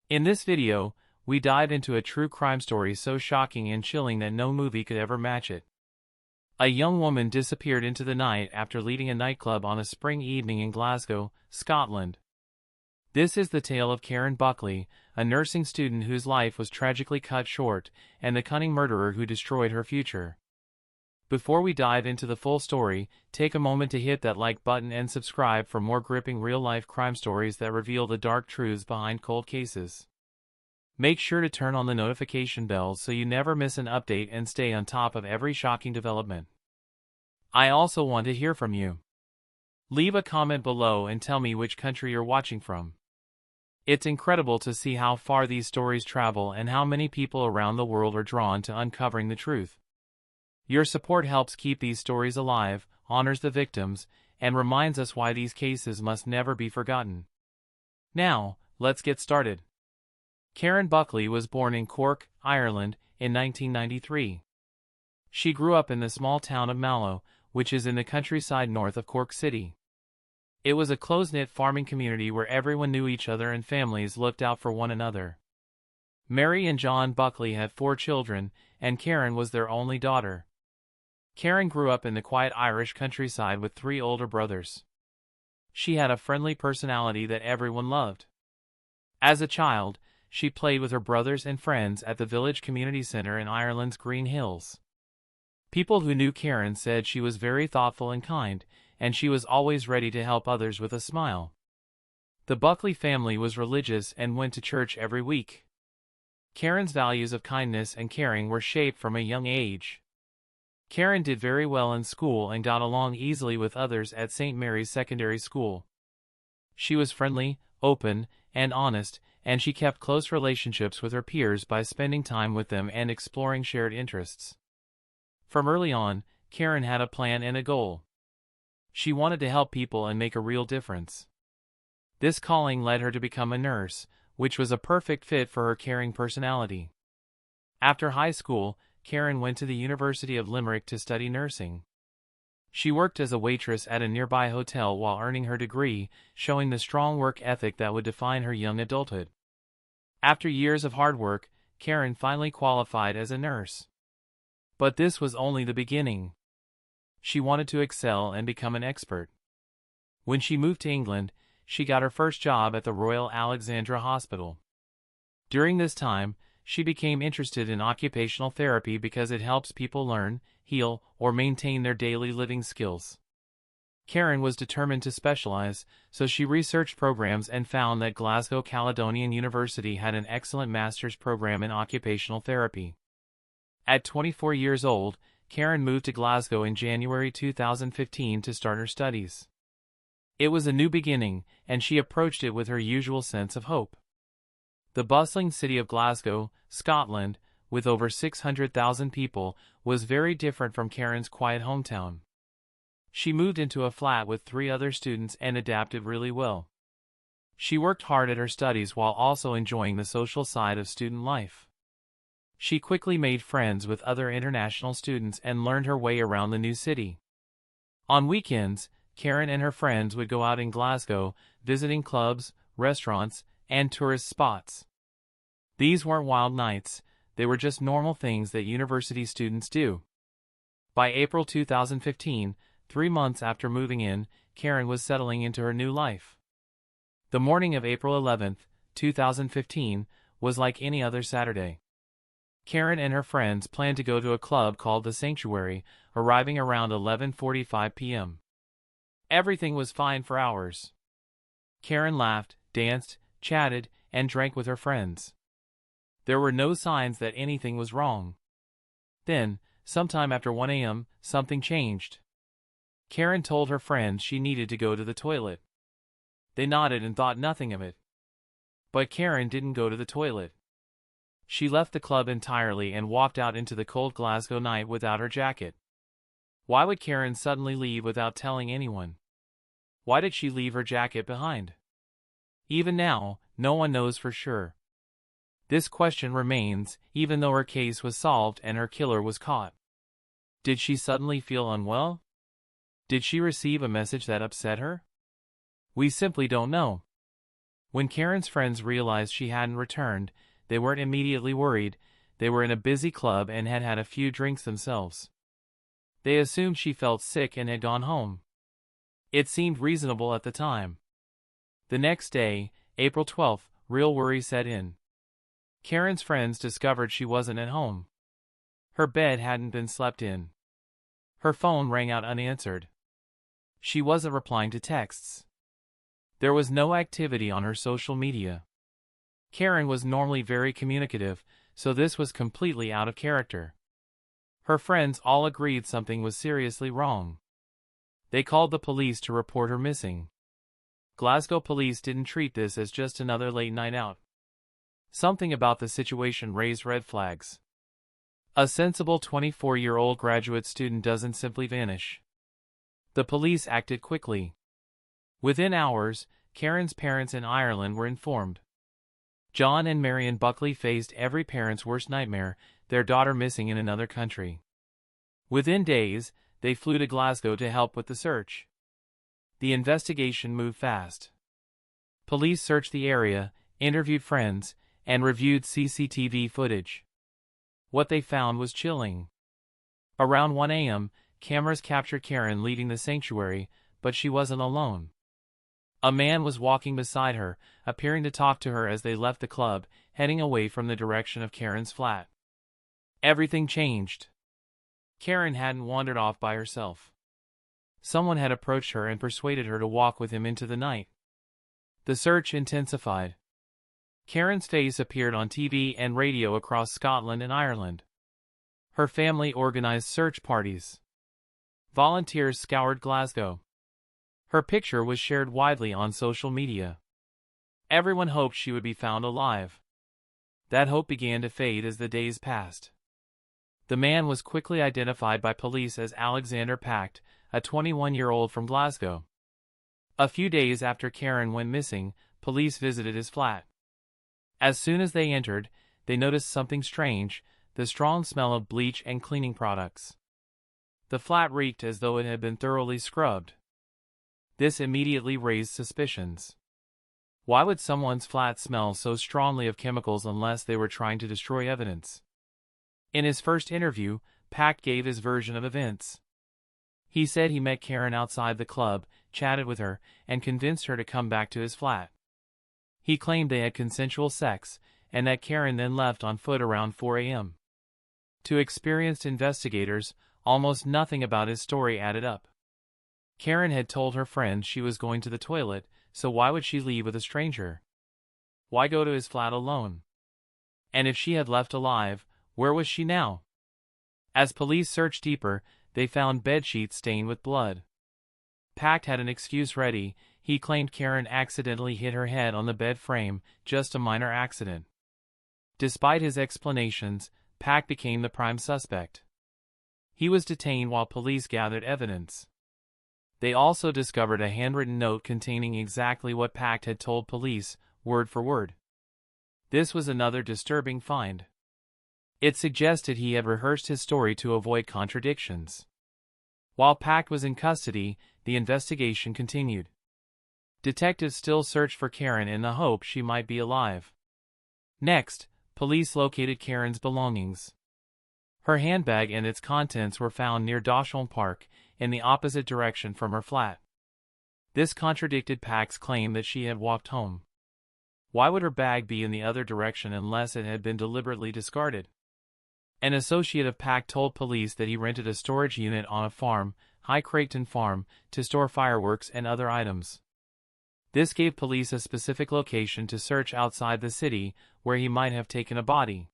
In this video, we dive into a true crime story so shocking and chilling that no movie could ever match it. A young woman disappeared into the night after leaving a nightclub on a spring evening in Glasgow, Scotland. This is the tale of Karen Buckley, a nursing student whose life was tragically cut short, and the cunning murderer who destroyed her future. Before we dive into the full story, take a moment to hit that like button and subscribe for more gripping real-life crime stories that reveal the dark truths behind cold cases. Make sure to turn on the notification bell so you never miss an update and stay on top of every shocking development. I also want to hear from you. Leave a comment below and tell me which country you're watching from. It's incredible to see how far these stories travel and how many people around the world are drawn to uncovering the truth. Your support helps keep these stories alive, honors the victims, and reminds us why these cases must never be forgotten. Now, let's get started. Karen Buckley was born in Cork, Ireland, in 1993. She grew up in the small town of Mallow, which is in the countryside north of Cork City. It was a close-knit farming community where everyone knew each other and families looked out for one another. Mary and John Buckley had 4 children, and Karen was their only daughter. Karen grew up in the quiet Irish countryside with 3 older brothers. She had a friendly personality that everyone loved. As a child, she played with her brothers and friends at the village community center in Ireland's Green Hills. People who knew Karen said she was very thoughtful and kind, and she was always ready to help others with a smile. The Buckley family was religious and went to church every week. Karen's values of kindness and caring were shaped from a young age. Karen did very well in school and got along easily with others at St. Mary's Secondary School. She was friendly, open, and honest, and she kept close relationships with her peers by spending time with them and exploring shared interests. From early on, Karen had a plan and a goal. She wanted to help people and make a real difference. This calling led her to become a nurse, which was a perfect fit for her caring personality. After high school, Karen went to the University of Limerick to study nursing. She worked as a waitress at a nearby hotel while earning her degree, showing the strong work ethic that would define her young adulthood. After years of hard work, Karen finally qualified as a nurse. But this was only the beginning. She wanted to excel and become an expert. When she moved to England, she got her first job at the Royal Alexandra Hospital. During this time, she became interested in occupational therapy because it helps people learn, heal, or maintain their daily living skills. Karen was determined to specialize, so she researched programs and found that Glasgow Caledonian University had an excellent master's program in occupational therapy. At 24 years old, Karen moved to Glasgow in January 2015 to start her studies. It was a new beginning, and she approached it with her usual sense of hope. The bustling city of Glasgow, Scotland, with over 600,000 people, was very different from Karen's quiet hometown. She moved into a flat with 3 other students and adapted really well. She worked hard at her studies while also enjoying the social side of student life. She quickly made friends with other international students and learned her way around the new city. On weekends, Karen and her friends would go out in Glasgow, visiting clubs, restaurants, and tourist spots. These weren't wild nights, they were just normal things that university students do. By April 2015, 3 months after moving in, Karen was settling into her new life. The morning of April 11, 2015, was like any other Saturday. Karen and her friends planned to go to a club called The Sanctuary, arriving around 11:45 p.m. Everything was fine for hours. Karen laughed, danced, chatted, and drank with her friends. There were no signs that anything was wrong. Then, sometime after 1 a.m., something changed. Karen told her friends she needed to go to the toilet. They nodded and thought nothing of it. But Karen didn't go to the toilet. She left the club entirely and walked out into the cold Glasgow night without her jacket. Why would Karen suddenly leave without telling anyone? Why did she leave her jacket behind? Even now, no one knows for sure. This question remains, even though her case was solved and her killer was caught. Did she suddenly feel unwell? Did she receive a message that upset her? We simply don't know. When Karen's friends realized she hadn't returned, they weren't immediately worried. They were in a busy club and had had a few drinks themselves. They assumed she felt sick and had gone home. It seemed reasonable at the time. The next day, April 12th, real worry set in. Karen's friends discovered she wasn't at home. Her bed hadn't been slept in. Her phone rang out unanswered. She wasn't replying to texts. There was no activity on her social media. Karen was normally very communicative, so this was completely out of character. Her friends all agreed something was seriously wrong. They called the police to report her missing. Glasgow police didn't treat this as just another late night out. Something about the situation raised red flags. A sensible 24-year-old graduate student doesn't simply vanish. The police acted quickly. Within hours, Karen's parents in Ireland were informed. John and Marion Buckley faced every parent's worst nightmare, their daughter missing in another country. Within days, they flew to Glasgow to help with the search. The investigation moved fast. Police searched the area, interviewed friends, and reviewed CCTV footage. What they found was chilling. Around 1 a.m., cameras captured Karen leaving the sanctuary, but she wasn't alone. A man was walking beside her, appearing to talk to her as they left the club, heading away from the direction of Karen's flat. Everything changed. Karen hadn't wandered off by herself. Someone had approached her and persuaded her to walk with him into the night. The search intensified. Karen's face appeared on TV and radio across Scotland and Ireland. Her family organized search parties. Volunteers scoured Glasgow. Her picture was shared widely on social media. Everyone hoped she would be found alive. That hope began to fade as the days passed. The man was quickly identified by police as Alexander Pact, a 21-year-old from Glasgow. A few days after Karen went missing, police visited his flat. As soon as they entered, they noticed something strange, the strong smell of bleach and cleaning products. The flat reeked as though it had been thoroughly scrubbed. This immediately raised suspicions. Why would someone's flat smell so strongly of chemicals unless they were trying to destroy evidence? In his first interview, Pact gave his version of events. He said he met Karen outside the club, chatted with her, and convinced her to come back to his flat. He claimed they had consensual sex, and that Karen then left on foot around 4 a.m. To experienced investigators, almost nothing about his story added up. Karen had told her friends she was going to the toilet, so why would she leave with a stranger? Why go to his flat alone? And if she had left alive, where was she now? As police searched deeper, they found bedsheets stained with blood. Pact had an excuse ready. He claimed Karen accidentally hit her head on the bed frame, just a minor accident. Despite his explanations, Pact became the prime suspect. He was detained while police gathered evidence. They also discovered a handwritten note containing exactly what Pact had told police, word for word. This was another disturbing find. It suggested he had rehearsed his story to avoid contradictions. While Pact was in custody, the investigation continued. Detectives still searched for Karen in the hope she might be alive. Next, police located Karen's belongings. Her handbag and its contents were found near Dawson Park, in the opposite direction from her flat. This contradicted Pact's claim that she had walked home. Why would her bag be in the other direction unless it had been deliberately discarded? An associate of Pact told police that he rented a storage unit on a farm, High Creighton Farm, to store fireworks and other items. This gave police a specific location to search outside the city, where he might have taken a body.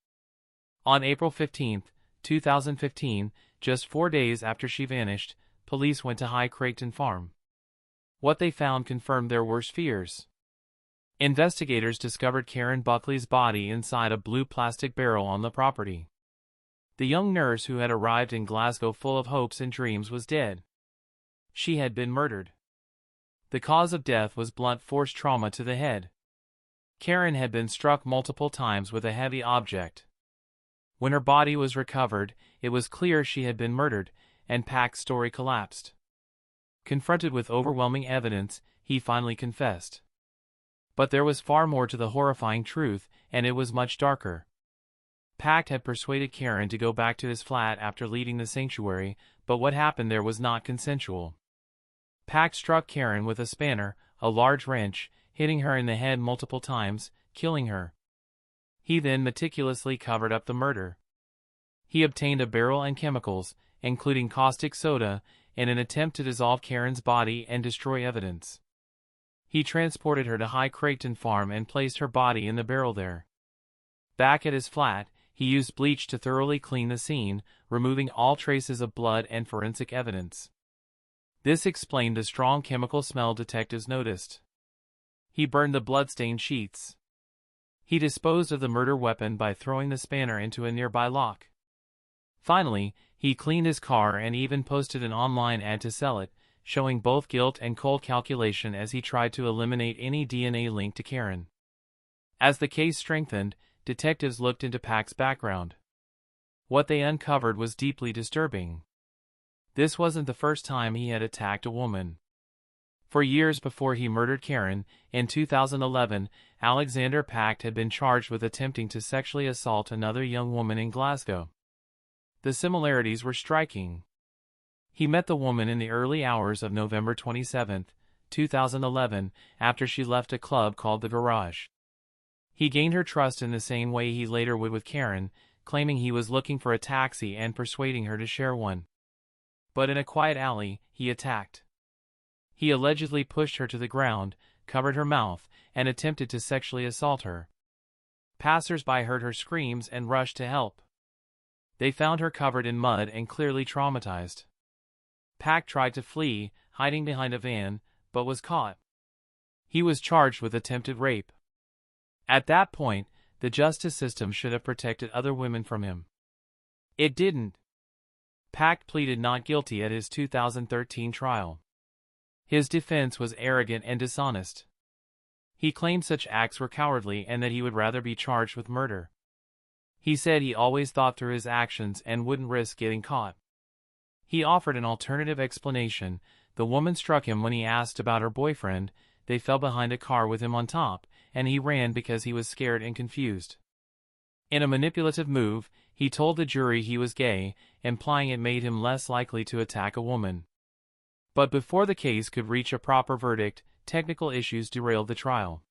On April 15, 2015, just 4 days after she vanished, police went to High Creighton Farm. What they found confirmed their worst fears. Investigators discovered Karen Buckley's body inside a blue plastic barrel on the property. The young nurse who had arrived in Glasgow full of hopes and dreams was dead. She had been murdered. The cause of death was blunt force trauma to the head. Karen had been struck multiple times with a heavy object. When her body was recovered, it was clear she had been murdered, and Pact's story collapsed. Confronted with overwhelming evidence, he finally confessed. But there was far more to the horrifying truth, and it was much darker. Pact had persuaded Karen to go back to his flat after leaving the sanctuary, but what happened there was not consensual. Pact struck Karen with a spanner, a large wrench, hitting her in the head multiple times, killing her. He then meticulously covered up the murder. He obtained a barrel and chemicals, including caustic soda, in an attempt to dissolve Karen's body and destroy evidence. He transported her to High Creighton Farm and placed her body in the barrel there. Back at his flat, he used bleach to thoroughly clean the scene, removing all traces of blood and forensic evidence. This explained the strong chemical smell detectives noticed. He burned the bloodstained sheets. He disposed of the murder weapon by throwing the spanner into a nearby lock. Finally, he cleaned his car and even posted an online ad to sell it, showing both guilt and cold calculation as he tried to eliminate any DNA link to Karen. As the case strengthened, detectives looked into Pact's background. What they uncovered was deeply disturbing. This wasn't the first time he had attacked a woman. For years before he murdered Karen, in 2011, Alexander Pact had been charged with attempting to sexually assault another young woman in Glasgow. The similarities were striking. He met the woman in the early hours of November 27, 2011, after she left a club called The Garage. He gained her trust in the same way he later would with Karen, claiming he was looking for a taxi and persuading her to share one. But in a quiet alley, he attacked. He allegedly pushed her to the ground, covered her mouth, and attempted to sexually assault her. Passers-by heard her screams and rushed to help. They found her covered in mud and clearly traumatized. Pact tried to flee, hiding behind a van, but was caught. He was charged with attempted rape. At that point, the justice system should have protected other women from him. It didn't. Pact pleaded not guilty at his 2013 trial. His defense was arrogant and dishonest. He claimed such acts were cowardly and that he would rather be charged with murder. He said he always thought through his actions and wouldn't risk getting caught. He offered an alternative explanation. The woman struck him when he asked about her boyfriend. They fell behind a car with him on top, and he ran because he was scared and confused. In a manipulative move, he told the jury he was gay, implying it made him less likely to attack a woman. But before the case could reach a proper verdict, technical issues derailed the trial.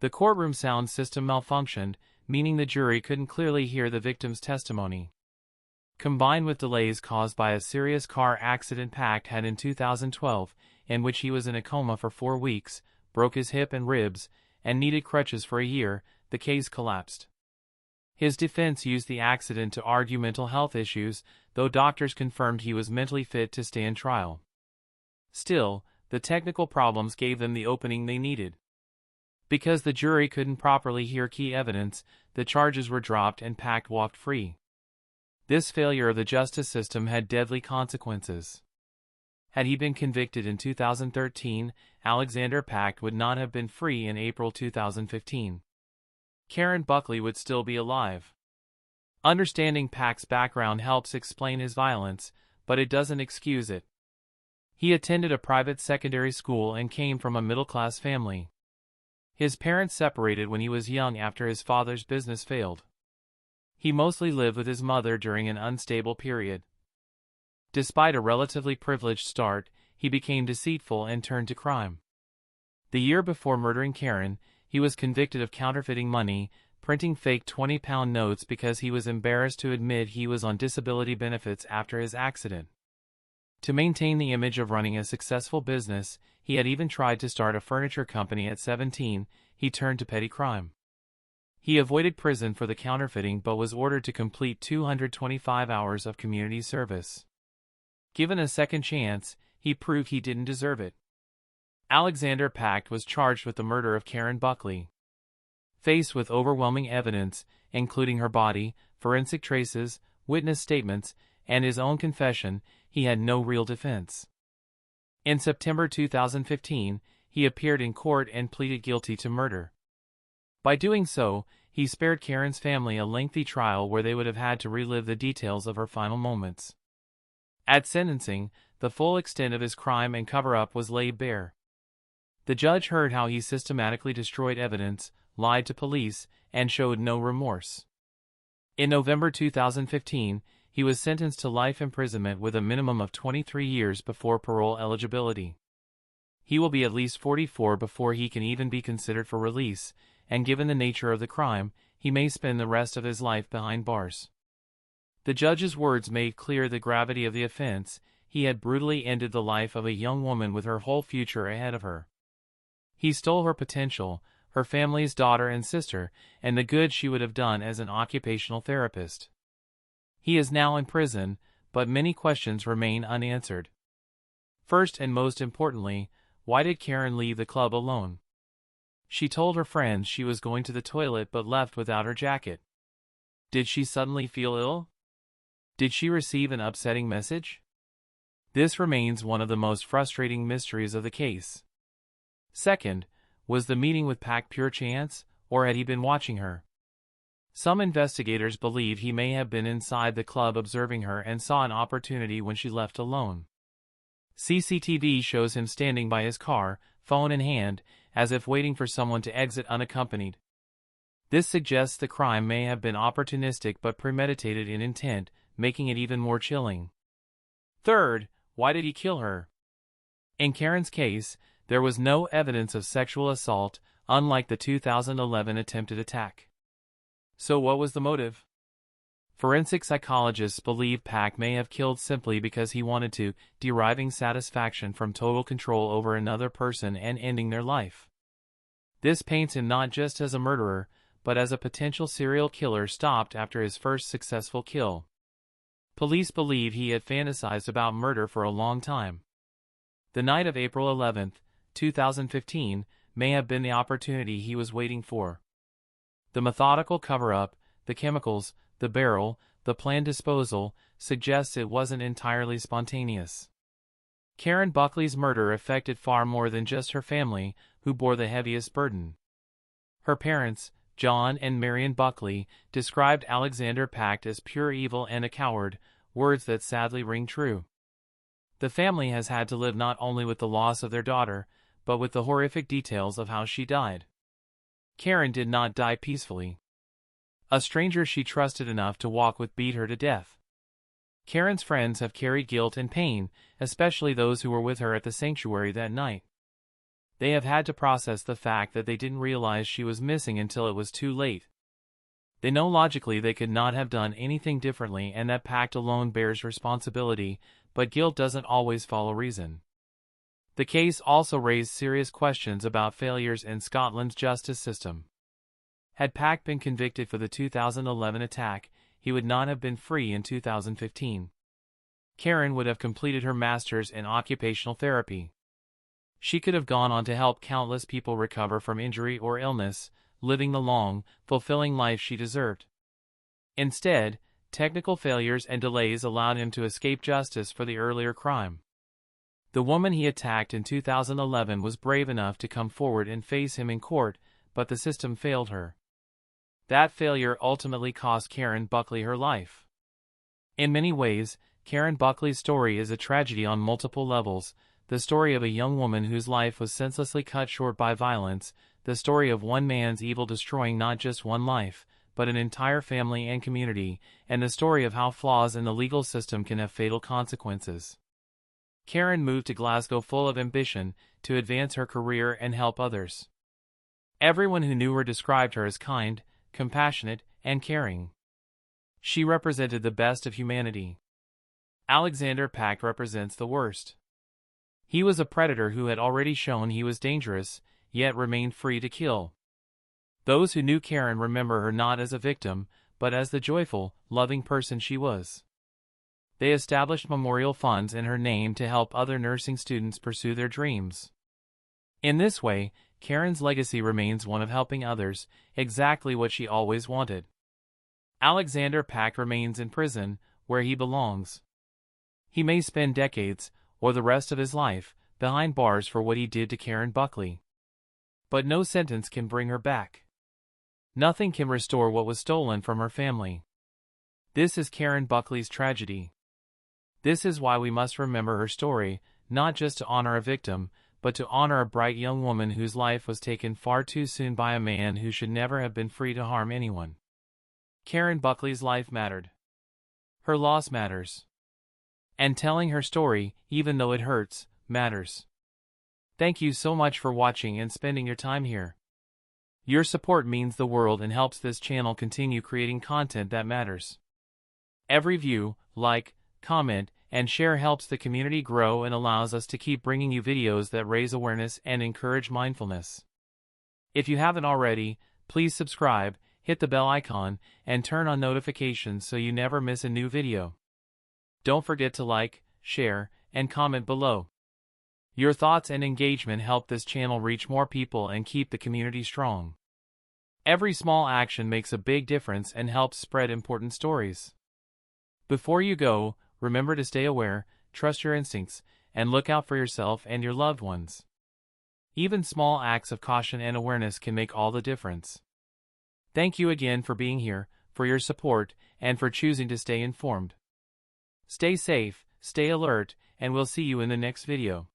The courtroom sound system malfunctioned, meaning the jury couldn't clearly hear the victim's testimony. Combined with delays caused by a serious car accident Pact had in 2012, in which he was in a coma for 4 weeks, broke his hip and ribs, and needed crutches for a year, the case collapsed. His defense used the accident to argue mental health issues, though doctors confirmed he was mentally fit to stand trial. Still, the technical problems gave them the opening they needed. Because the jury couldn't properly hear key evidence, the charges were dropped and Pact walked free. This failure of the justice system had deadly consequences. Had he been convicted in 2013, Alexander Pact would not have been free in April 2015. Karen Buckley would still be alive. Understanding Pact's background helps explain his violence, but it doesn't excuse it. He attended a private secondary school and came from a middle-class family. His parents separated when he was young after his father's business failed. He mostly lived with his mother during an unstable period. Despite a relatively privileged start, he became deceitful and turned to crime. The year before murdering Karen, he was convicted of counterfeiting money, printing fake 20-pound notes because he was embarrassed to admit he was on disability benefits after his accident. To maintain the image of running a successful business, he had even tried to start a furniture company at 17. He turned to petty crime. He avoided prison for the counterfeiting but was ordered to complete 225 hours of community service. Given a second chance, he proved he didn't deserve it. Alexander Pact was charged with the murder of Karen Buckley. Faced with overwhelming evidence, including her body, forensic traces, witness statements, and his own confession, he had no real defense. In September 2015, he appeared in court and pleaded guilty to murder. By doing so, he spared Karen's family a lengthy trial where they would have had to relive the details of her final moments. At sentencing, the full extent of his crime and cover-up was laid bare. The judge heard how he systematically destroyed evidence, lied to police, and showed no remorse. In November 2015, he was sentenced to life imprisonment with a minimum of 23 years before parole eligibility. He will be at least 44 before he can even be considered for release, and given the nature of the crime, he may spend the rest of his life behind bars. The judge's words made clear the gravity of the offense. He had brutally ended the life of a young woman with her whole future ahead of her. He stole her potential, her family's daughter and sister, and the good she would have done as an occupational therapist. He is now in prison, but many questions remain unanswered. First and most importantly, why did Karen leave the club alone? She told her friends she was going to the toilet but left without her jacket. Did she suddenly feel ill? Did she receive an upsetting message? This remains one of the most frustrating mysteries of the case. Second, was the meeting with Pac pure chance, or had he been watching her? Some investigators believe he may have been inside the club observing her and saw an opportunity when she left alone. CCTV shows him standing by his car, phone in hand, as if waiting for someone to exit unaccompanied. This suggests the crime may have been opportunistic but premeditated in intent, making it even more chilling. Third, why did he kill her? In Karen's case, there was no evidence of sexual assault, unlike the 2011 attempted attack. So what was the motive? Forensic psychologists believe Pac may have killed simply because he wanted to, deriving satisfaction from total control over another person and ending their life. This paints him not just as a murderer, but as a potential serial killer stopped after his first successful kill. Police believe he had fantasized about murder for a long time. The night of April 11, 2015, may have been the opportunity he was waiting for. The methodical cover-up, the chemicals, the barrel, the planned disposal, suggests it wasn't entirely spontaneous. Karen Buckley's murder affected far more than just her family, who bore the heaviest burden. Her parents, John and Marion Buckley, described Alexander Pac as pure evil and a coward, words that sadly ring true. The family has had to live not only with the loss of their daughter, but with the horrific details of how she died. Karen did not die peacefully. A stranger she trusted enough to walk with beat her to death. Karen's friends have carried guilt and pain, especially those who were with her at the sanctuary that night. They have had to process the fact that they didn't realize she was missing until it was too late. They know logically they could not have done anything differently and that Pac alone bears responsibility, but guilt doesn't always follow reason. The case also raised serious questions about failures in Scotland's justice system. Had Pac been convicted for the 2011 attack, he would not have been free in 2015. Karen would have completed her master's in occupational therapy. She could have gone on to help countless people recover from injury or illness, living the long, fulfilling life she deserved. Instead, technical failures and delays allowed him to escape justice for the earlier crime. The woman he attacked in 2011 was brave enough to come forward and face him in court, but the system failed her. That failure ultimately cost Karen Buckley her life. In many ways, Karen Buckley's story is a tragedy on multiple levels, the story of a young woman whose life was senselessly cut short by violence, the story of one man's evil destroying not just one life, but an entire family and community, and the story of how flaws in the legal system can have fatal consequences. Karen moved to Glasgow full of ambition, to advance her career and help others. Everyone who knew her described her as kind, compassionate, and caring. She represented the best of humanity. Alexander Pac represents the worst. He was a predator who had already shown he was dangerous, yet remained free to kill. Those who knew Karen remember her not as a victim, but as the joyful, loving person she was. They established memorial funds in her name to help other nursing students pursue their dreams. In this way, Karen's legacy remains one of helping others, exactly what she always wanted. Alexander Pac remains in prison, where he belongs. He may spend decades, or the rest of his life, behind bars for what he did to Karen Buckley. But no sentence can bring her back. Nothing can restore what was stolen from her family. This is Karen Buckley's tragedy. This is why we must remember her story, not just to honor a victim, but to honor a bright young woman whose life was taken far too soon by a man who should never have been free to harm anyone. Karen Buckley's life mattered. Her loss matters. And telling her story, even though it hurts, matters. Thank you so much for watching and spending your time here. Your support means the world and helps this channel continue creating content that matters. Every view, like, comment, and share helps the community grow and allows us to keep bringing you videos that raise awareness and encourage mindfulness. If you haven't already, please subscribe, hit the bell icon, and turn on notifications so you never miss a new video. Don't forget to like, share, and comment below. Your thoughts and engagement help this channel reach more people and keep the community strong. Every small action makes a big difference and helps spread important stories. Before you go, remember to stay aware, trust your instincts, and look out for yourself and your loved ones. Even small acts of caution and awareness can make all the difference. Thank you again for being here, for your support, and for choosing to stay informed. Stay safe, stay alert, and we'll see you in the next video.